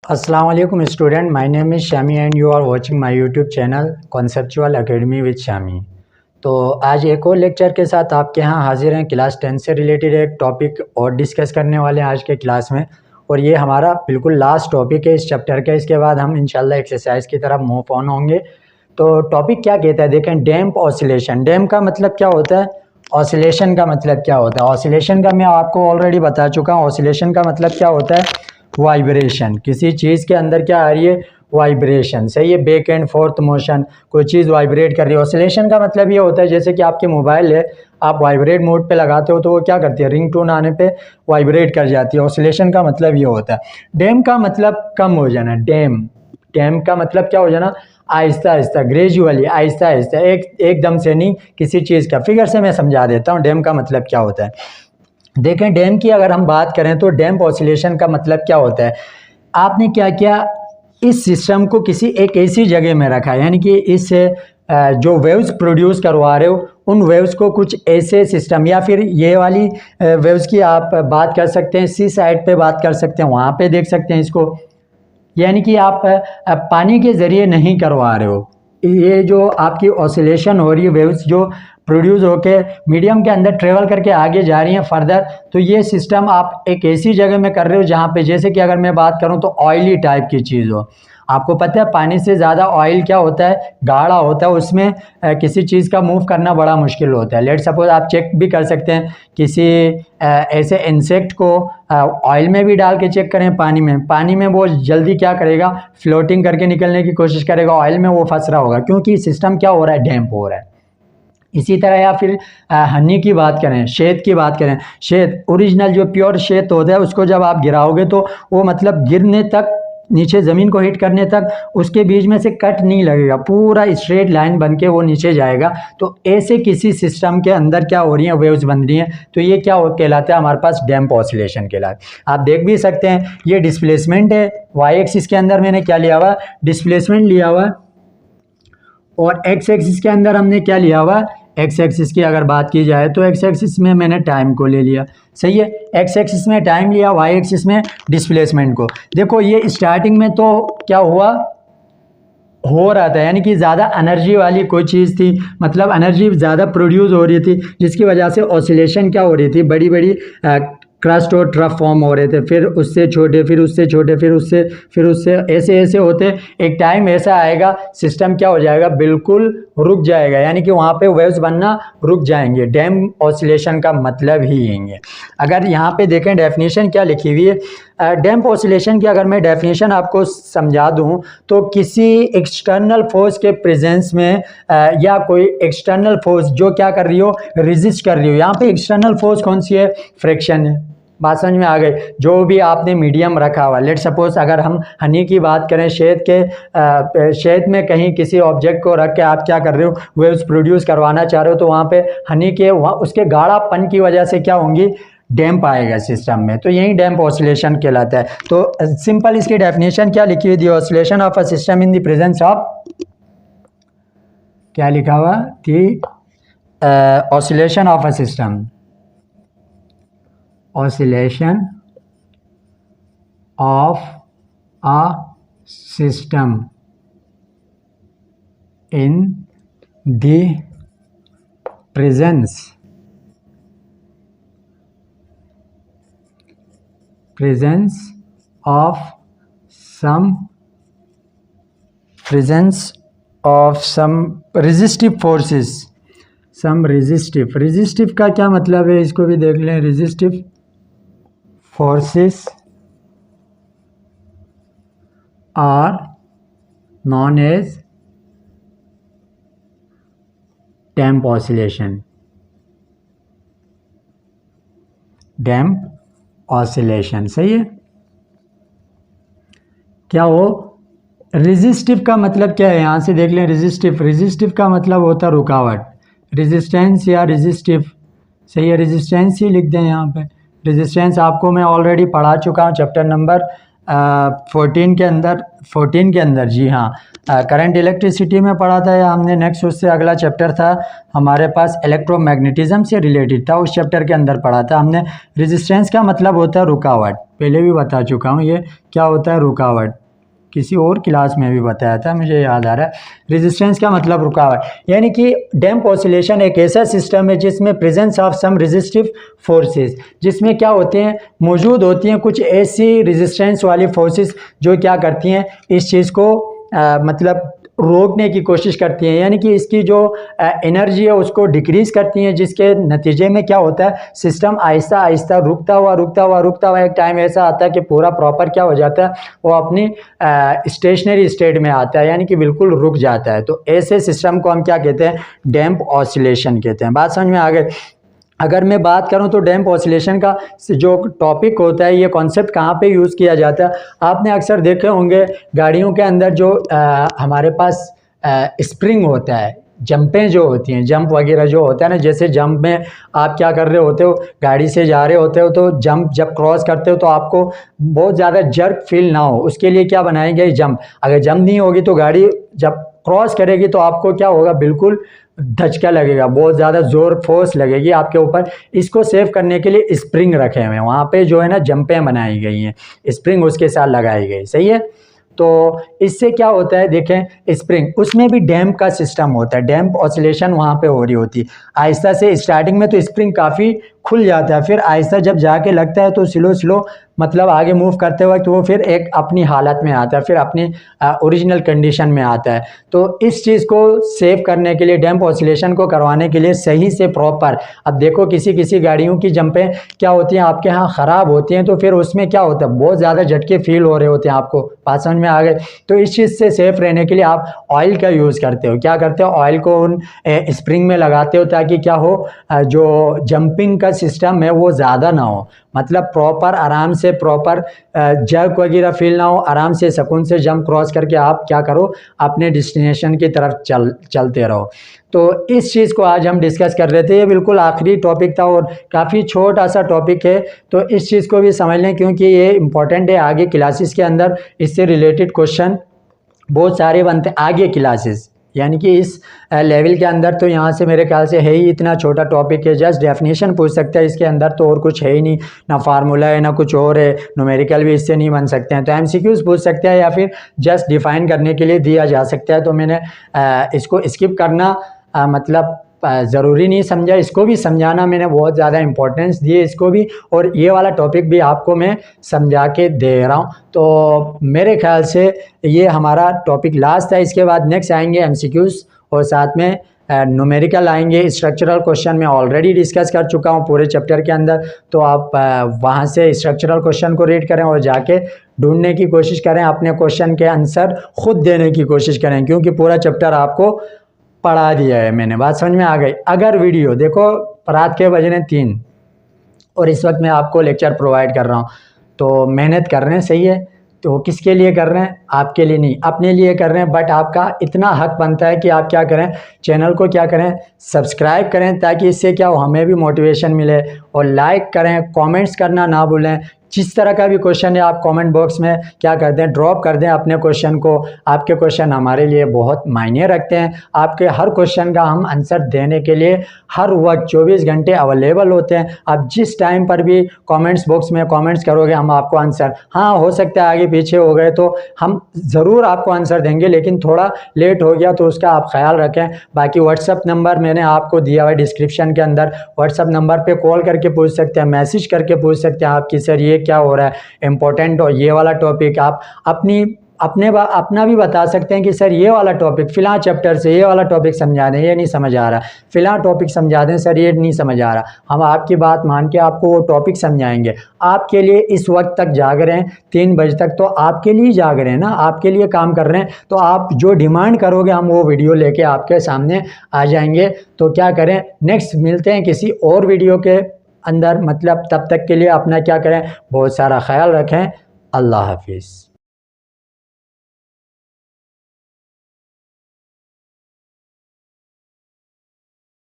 अस्सलाम वालेकुम student, my name is Shami and you are watching my YouTube channel conceptual academy with Shami. तो आज एक और लेक्चर के साथ आपके यहाँ हाजिर हैं। क्लास 10 से रिलेटेड एक टॉपिक और डिस्कस करने वाले हैं आज के क्लास में, और ये हमारा बिल्कुल लास्ट टॉपिक है इस चैप्टर का। इसके बाद हम इंशाल्लाह एक्सरसाइज की तरफ मूव ऑन होंगे। तो टॉपिक क्या कहता है, देखें, डैम्प ऑसिलेशन। डैम्प का मतलब क्या होता है, ऑसिलेशन का मतलब क्या होता है। ऑसिलेशन का मैं आपको ऑलरेडी बता चुका हूँ। ऑसिलेशन का मतलब क्या होता है, वाइब्रेशन। किसी चीज़ के अंदर क्या आ रही है, वाइब्रेशन। सही है, बैक एंड फोर्थ मोशन, कोई चीज़ वाइब्रेट कर रही है। ऑसिलेशन का मतलब ये होता है जैसे कि आपके मोबाइल है, आप वाइब्रेट मोड पे लगाते हो तो वो क्या करती है, रिंग टोन आने पे वाइब्रेट कर जाती है। ऑसिलेशन का मतलब ये होता है। डैम का मतलब कम हो जाना। डैम का मतलब क्या हो जाना, आहिस्ता आहिस्ता, ग्रेजुअली, आहिस्ता आहिस्ता, एकदम से नहीं। किसी चीज़ का फिगर से मैं समझा देता हूँ डैम का मतलब क्या होता है। देखें, डैम की अगर हम बात करें तो डैम्प ऑसिलेशन का मतलब क्या होता है, आपने क्या किया, इस सिस्टम को किसी एक ऐसी जगह में रखा, यानी कि इस जो वेव्स प्रोड्यूस करवा रहे हो उन वेव्स को कुछ ऐसे सिस्टम, या फिर ये वाली वेव्स की आप बात कर सकते हैं, सी साइड पे बात कर सकते हैं, वहाँ पे देख सकते हैं इसको। यानी कि आप पानी के ज़रिए नहीं करवा रहे हो। ये जो आपकी ऑसिलेशन हो रही है, वेव्स जो प्रोड्यूस होके मीडियम के अंदर ट्रेवल करके आगे जा रही हैं फर्दर, तो ये सिस्टम आप एक ऐसी जगह में कर रहे हो जहाँ पे, जैसे कि अगर मैं बात करूँ तो ऑयली टाइप की चीज़ हो। आपको पता है पानी से ज़्यादा ऑयल क्या होता है, गाढ़ा होता है, उसमें किसी चीज़ का मूव करना बड़ा मुश्किल होता है। लेट सपोज आप चेक भी कर सकते हैं किसी ऐसे इंसेक्ट को ऑयल में भी डाल के चेक करें, पानी में वो जल्दी क्या करेगा, फ्लोटिंग करके निकलने की कोशिश करेगा, ऑयल में वो फंस रहा होगा, क्योंकि सिस्टम क्या हो रहा है, डैम्प हो रहा है। इसी तरह, या फिर हनी की बात करें, शहद की बात करें, शहद ओरिजिनल जो प्योर शहद होता है उसको जब आप गिराओगे तो वो मतलब गिरने तक, नीचे ज़मीन को हिट करने तक उसके बीच में से कट नहीं लगेगा, पूरा स्ट्रेट लाइन बन के वो नीचे जाएगा। तो ऐसे किसी सिस्टम के अंदर क्या हो रही है, वेव्स बन रही हैं, तो ये क्या कहलाता है, हमारे पास डैम्प ऑसिलेशन कहलाता है। आप देख भी सकते हैं ये डिस्प्लेसमेंट है, वाई एक्सिस के अंदर मैंने क्या लिया हुआ, डिस्प्लेसमेंट लिया हुआ, और एक्स एक्सिस के अंदर हमने क्या लिया हुआ, एक्स एक्सिस की अगर बात की जाए तो एक्स एक्सिस में मैंने टाइम को ले लिया। सही है, एक्स एक्सिस में टाइम लिया, वाई एक्सिस में डिस्प्लेसमेंट को। देखो ये स्टार्टिंग में तो क्या हुआ, हो रहा था, यानी कि ज़्यादा एनर्जी वाली कोई चीज़ थी, मतलब एनर्जी ज़्यादा प्रोड्यूस हो रही थी, जिसकी वजह से ऑसिलेशन क्या हो रही थी, बड़ी बड़ी क्रस्ट और ट्रफ फॉर्म हो रहे थे, फिर उससे छोटे, फिर उससे छोटे, फिर उससे ऐसे ऐसे होते एक टाइम ऐसा आएगा सिस्टम क्या हो जाएगा, बिल्कुल रुक जाएगा, यानी कि वहाँ पे वेव्स बनना रुक जाएंगे। डैम्प ऑसिलेशन का मतलब ही यही है। अगर यहाँ पे देखें डेफिनेशन क्या लिखी हुई है, डैम्प ऑसिलेशन की अगर मैं डेफिनेशन आपको समझा दूँ तो किसी एक्सटर्नल फोर्स के प्रेजेंस में या कोई एक्सटर्नल फोर्स जो क्या कर रही हो, रेजिस्ट कर रही हो। यहाँ पे एक्सटर्नल फोर्स कौन सी है, फ्रिक्शन है। बात समझ में आ गई। जो भी आपने मीडियम रखा हुआ, लेट सपोज अगर हम हनी की बात करें, शहद में कहीं किसी ऑब्जेक्ट को रख के आप क्या कर रहे हो, वेव्स प्रोड्यूस करवाना चाह रहे हो, तो वहाँ पे हनी के उसके गाढ़ापन की वजह से क्या होंगी, डैम्प आएगा सिस्टम में, तो यही डैम्प ऑसिलेशन कहलाता है। तो सिंपल इसकी डेफिनेशन क्या लिखी हुई थी, oscillation of a system in the presence of, क्या लिखा हुआ कि oscillation of a system, oscillation of a system in the presence of some resistive forces, resistive का क्या मतलब है, इसको भी देख लें। resistive forces are known as damp oscillation. Damp oscillation सही है। क्या हो, रेजिस्टिव का मतलब क्या है, यहाँ से देख लें। रेजिस्टिव का मतलब होता है रुकावट, रेजिस्टेंस या रेजिस्टिव। सही है, रेजिस्टेंस ही लिख दें यहाँ पे। रेजिस्टेंस आपको मैं ऑलरेडी पढ़ा चुका हूँ चैप्टर नंबर 14 के अंदर जी हाँ, करंट इलेक्ट्रिसिटी में पढ़ा था, या हमने नेक्स्ट उससे अगला चैप्टर था हमारे पास इलेक्ट्रोमैग्नेटिज्म से रिलेटेड था, उस चैप्टर के अंदर पढ़ा था हमने। रेजिस्टेंस का मतलब होता है रुकावट, पहले भी बता चुका हूँ ये क्या होता है रुकावट, किसी और क्लास में भी बताया था, मुझे याद आ रहा है। रेजिस्टेंस का मतलब रुकावट, यानी कि डैम्प ऑसिलेशन एक ऐसा सिस्टम है जिसमें presence of some resistive forces, जिसमें क्या होते हैं, मौजूद होती हैं कुछ ऐसी रेजिस्टेंस वाली फोर्सेस जो क्या करती हैं, इस चीज़ को मतलब रोकने की कोशिश करती हैं, यानी कि इसकी जो एनर्जी है उसको डिक्रीज़ करती हैं, जिसके नतीजे में क्या होता है, सिस्टम आहिस्ता आहिस्ता रुकता हुआ एक टाइम ऐसा आता है कि पूरा प्रॉपर क्या हो जाता है, वो अपनी स्टेशनरी स्टेट में आता है, यानी कि बिल्कुल रुक जाता है। तो ऐसे सिस्टम को हम क्या कहते हैं, डैम्प ऑसिलेशन कहते हैं। बात समझ में आ गई। अगर मैं बात करूं तो डैम्प ऑसिलेशन का जो टॉपिक होता है, ये कॉन्सेप्ट कहाँ पे यूज़ किया जाता है, आपने अक्सर देखे होंगे गाड़ियों के अंदर जो हमारे पास स्प्रिंग होता है, जंपें जो होती हैं, जंप वगैरह जो होता है ना, जैसे जंप में आप क्या कर रहे होते हो, गाड़ी से जा रहे होते हो तो जंप जब क्रॉस करते हो तो आपको बहुत ज़्यादा जर्क फील ना हो, उसके लिए क्या बनाई गई, जंप। अगर जंप नहीं होगी तो गाड़ी जब क्रॉस करेगी तो आपको क्या होगा, बिल्कुल धचका लगेगा, बहुत ज़्यादा जोर फोर्स लगेगी आपके ऊपर। इसको सेव करने के लिए स्प्रिंग रखे हुए हैं वहाँ पे, जो है ना जंपें बनाई गई हैं, स्प्रिंग उसके साथ लगाई गई, सही है। तो इससे क्या होता है, देखें स्प्रिंग, उसमें भी डैम्प का सिस्टम होता है, डैम्प ऑसिलेशन वहाँ पे हो रही होती है। आहिस्ता से स्टार्टिंग में तो स्प्रिंग काफ़ी खुल जाता है, फिर आहिस्ता जब जाके लगता है तो स्लो मतलब आगे मूव करते वक्त वो फिर एक अपनी हालत में आता है, फिर अपनी ओरिजिनल कंडीशन में आता है। तो इस चीज़ को सेव करने के लिए, डैम्प ऑसिलेशन को करवाने के लिए सही से प्रॉपर, अब देखो किसी गाड़ियों की जंपें क्या होती हैं आपके यहाँ ख़राब होती हैं, तो फिर उसमें क्या होता है, बहुत ज़्यादा झटके फील हो रहे होते हैं आपको, बात समझ में आ गए। तो इस चीज़ से सेफ रहने के लिए आप ऑयल का यूज़ करते हो, क्या करते हो, ऑयल को उन स्प्रिंग में लगाते हो, ताकि क्या हो, जो जंपिंग का सिस्टम है वो ज़्यादा ना हो, मतलब प्रॉपर आराम से प्रॉपर जर्क वगैरह फील ना हो, आराम से सुकून से जंप क्रॉस करके आप क्या करो, अपने डेस्टिनेशन की तरफ चलते रहो। तो इस चीज़ को आज हम डिस्कस कर रहे थे, ये बिल्कुल आखिरी टॉपिक था और काफ़ी छोटा सा टॉपिक है, तो इस चीज़ को भी समझ लें क्योंकि ये इंपॉर्टेंट है। आगे क्लासेस के अंदर इससे रिलेटेड क्वेश्चन बहुत सारे बनते हैं, आगे क्लासेस यानी कि इस लेवल के अंदर तो यहाँ से मेरे ख्याल से है ही, इतना छोटा टॉपिक है, जस्ट डेफिनेशन पूछ सकते हैं इसके अंदर, तो और कुछ है ही नहीं, ना फार्मूला है ना कुछ और है, न्यूमेरिकल भी इससे नहीं बन सकते हैं, तो एमसीक्यूज पूछ सकते हैं या फिर जस्ट डिफाइन करने के लिए दिया जा सकता है। तो मैंने इसको स्किप करना मतलब ज़रूरी नहीं समझा, इसको भी समझाना मैंने बहुत ज़्यादा इंपॉर्टेंस दी है इसको भी, और ये वाला टॉपिक भी आपको मैं समझा के दे रहा हूँ। तो मेरे ख्याल से ये हमारा टॉपिक लास्ट है, इसके बाद नेक्स्ट आएंगे एमसीक्यूज़ और साथ में न्यूमेरिकल आएंगे। स्ट्रक्चरल क्वेश्चन मैं ऑलरेडी डिस्कस कर चुका हूँ पूरे चैप्टर के अंदर, तो आप वहाँ से स्ट्रक्चरल क्वेश्चन को रीड करें और जाके ढूंढने की कोशिश करें, अपने क्वेश्चन के आंसर खुद देने की कोशिश करें, क्योंकि पूरा चैप्टर आपको पढ़ा दिया है मैंने, बात समझ में आ गई। अगर वीडियो देखो, रात के बज रहे 3 और इस वक्त मैं आपको लेक्चर प्रोवाइड कर रहा हूँ, तो मेहनत कर रहे हैं, सही है, तो किसके लिए कर रहे हैं, आपके लिए नहीं, अपने लिए कर रहे हैं, बट आपका इतना हक बनता है कि आप क्या करें, चैनल को क्या करें, सब्सक्राइब करें, ताकि इससे क्या हो, हमें भी मोटिवेशन मिले, और लाइक करें, कमेंट्स करना ना भूलें। जिस तरह का भी क्वेश्चन है आप कमेंट बॉक्स में क्या कर दें, ड्रॉप कर दें अपने क्वेश्चन को। आपके क्वेश्चन हमारे लिए बहुत मायने रखते हैं, आपके हर क्वेश्चन का हम आंसर देने के लिए हर वक्त 24 घंटे अवेलेबल होते हैं। आप जिस टाइम पर भी कमेंट्स बॉक्स में कमेंट्स करोगे, हम आपको आंसर, हाँ हो सकता है आगे पीछे हो गए तो हम ज़रूर आपको आंसर देंगे, लेकिन थोड़ा लेट हो गया तो उसका आप ख्याल रखें। बाकी व्हाट्सअप नंबर मैंने आपको दिया हुआ है डिस्क्रिप्शन के अंदर, व्हाट्सअप नंबर पर कॉल करके पूछ सकते हैं, मैसेज करके पूछ सकते हैं आपकी सर ये क्या हो रहा है इंपॉर्टेंट, और ये वाला टॉपिक आप अपना भी बता सकते हैं कि सर ये वाला टॉपिक फिलहाल चैप्टर से ये वाला टॉपिक समझा दें, ये नहीं समझ आ रहा, फिलहाल टॉपिक समझा दें सर ये नहीं समझ आ रहा, हम आपकी बात मान के आपको वो टॉपिक समझाएंगे। आपके लिए इस वक्त तक जाग रहे हैं 3 बजे तक, तो आपके लिए जाग रहे हैं ना, आपके लिए काम कर रहे हैं, तो आप जो डिमांड करोगे हम वो वीडियो लेके आपके सामने आ जाएंगे। तो क्या करें, नेक्स्ट मिलते हैं किसी और वीडियो के अंदर, मतलब तब तक के लिए अपना क्या करें, बहुत सारा ख्याल रखें। अल्लाह हाफिज़।